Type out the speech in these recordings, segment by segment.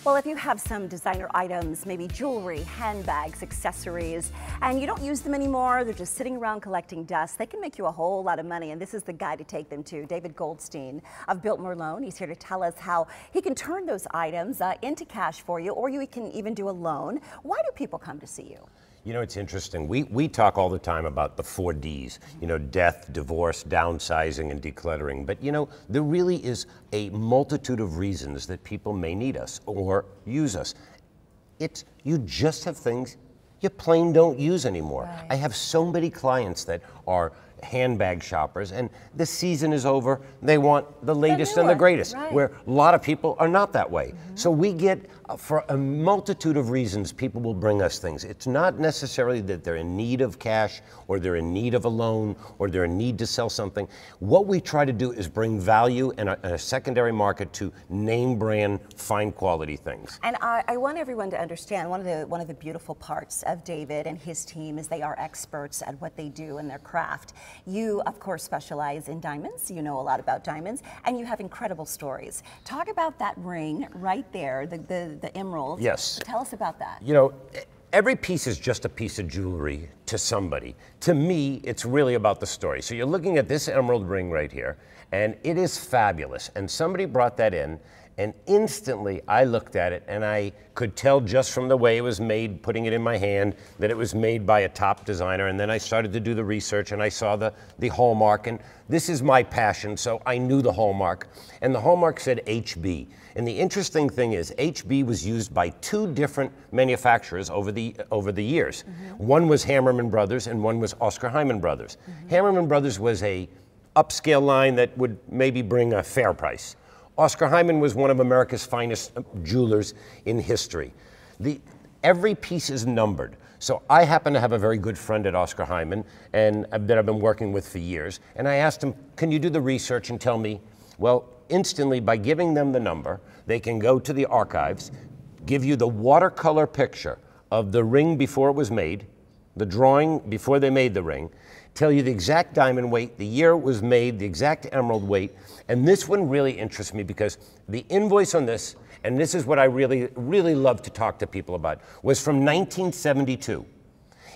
Well, if you have some designer items, maybe jewelry, handbags, accessories, and you don't use them anymore, they're just sitting around collecting dust, they can make you a whole lot of money, and this is the guy to take them to, David Goldstein of Biltmore Loan. He's here to tell us how he can turn those items into cash for you, or you can even do a loan. Why do people come to see you? You know, it's interesting. We talk all the time about the 4 Ds, death, divorce, downsizing, and decluttering. But, there really is a multitude of reasons that people may need us or use us. You just have things you plain don't use anymore. Right. I have so many clients that are handbag shoppers, and the season is over. They want the latest and the greatest, right. Where a lot of people are not that way. So we get, for a multitude of reasons, people will bring us things. It's not necessarily that they're in need of cash, or they're in need of a loan, or they're in need to sell something. What we try to do is bring value in a secondary market to name brand, fine quality things. And I want everyone to understand, one of the beautiful parts of David and his team is they are experts at what they do in their craft. You, of course, specialize in diamonds. You know a lot about diamonds, and you have incredible stories. Talk about that ring right there, the emerald. Yes. Tell us about that. Every piece is just a piece of jewelry to somebody. To me, it's really about the story. So you're looking at this emerald ring right here, and it is fabulous. And somebody brought that in, and instantly I looked at it, and I could tell just from the way it was made, putting it in my hand, that it was made by a top designer. And then I started to do the research, and I saw the hallmark, and this is my passion, so I knew the hallmark. And the hallmark said HB. And the interesting thing is, HB was used by 2 different manufacturers over the years. One was Hammerman Brothers, and one was Oscar Hyman Brothers. Hammerman Brothers was a upscale line that would maybe bring a fair price. Oscar Hyman was one of America's finest jewelers in history. Every piece is numbered. So I happen to have a very good friend at Oscar Hyman and that I've been working with for years. And I asked him, can you do the research and tell me? Well, instantly, by giving them the number, they can go to the archives, give you the watercolor picture of the ring before it was made, the drawing before they made the ring, tell you the exact diamond weight, the year it was made, the exact emerald weight. And this one really interests me because the invoice on this, and this is what I really, really love to talk to people about, was from 1972.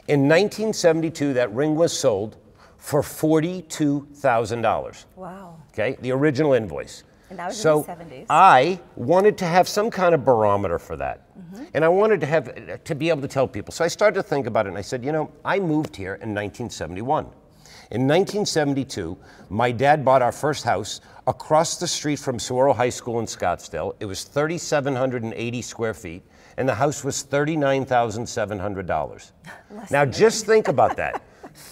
In 1972, that ring was sold for $42,000. Wow. Okay, the original invoice. And that was so in the 70s. I wanted to have some kind of barometer for that. And I wanted to be able to tell people. So I started to think about it, and I said, I moved here in 1971. In 1972, my dad bought our first house across the street from Saguaro High School in Scottsdale. It was 3,780 square feet, and the house was $39,700. Now just think about that.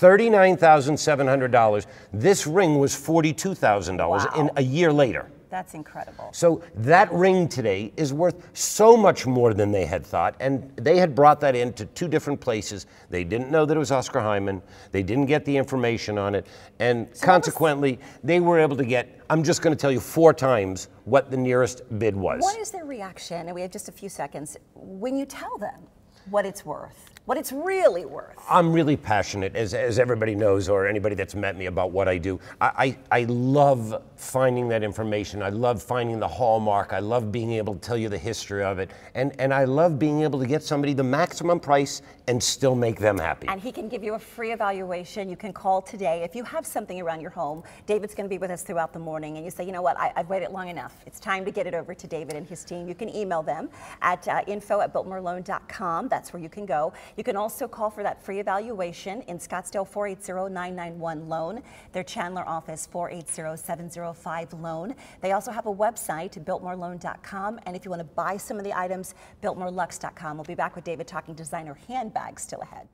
$39,700. This ring was $42,000 in a year later. That's incredible. So that ring today is worth so much more than they had thought, and they had brought that into 2 different places. They didn't know that it was Oscar Hyman. They didn't get the information on it, and so consequently, they were able to get, I'm just going to tell you 4 times what the nearest bid was. What is their reaction, and we have just a few seconds, when you tell them what it's worth? What it's really worth. I'm really passionate, as everybody knows, or anybody that's met me, about what I do. I love finding that information. I love finding the hallmark. I love being able to tell you the history of it. And I love being able to get somebody the maximum price and still make them happy. And he can give you a free evaluation. You can call today. If you have something around your home, David's going to be with us throughout the morning, and you say, you know what, I've waited long enough. It's time to get it over to David and his team. You can email them at info@biltmoreloan.com. That's where you can go. You can also call for that free evaluation in Scottsdale, 480-991-LOAN. Their Chandler office, 480-705-LOAN. They also have a website, biltmoreloan.com. And if you want to buy some of the items, biltmorelux.com. We'll be back with David talking designer handbags still ahead.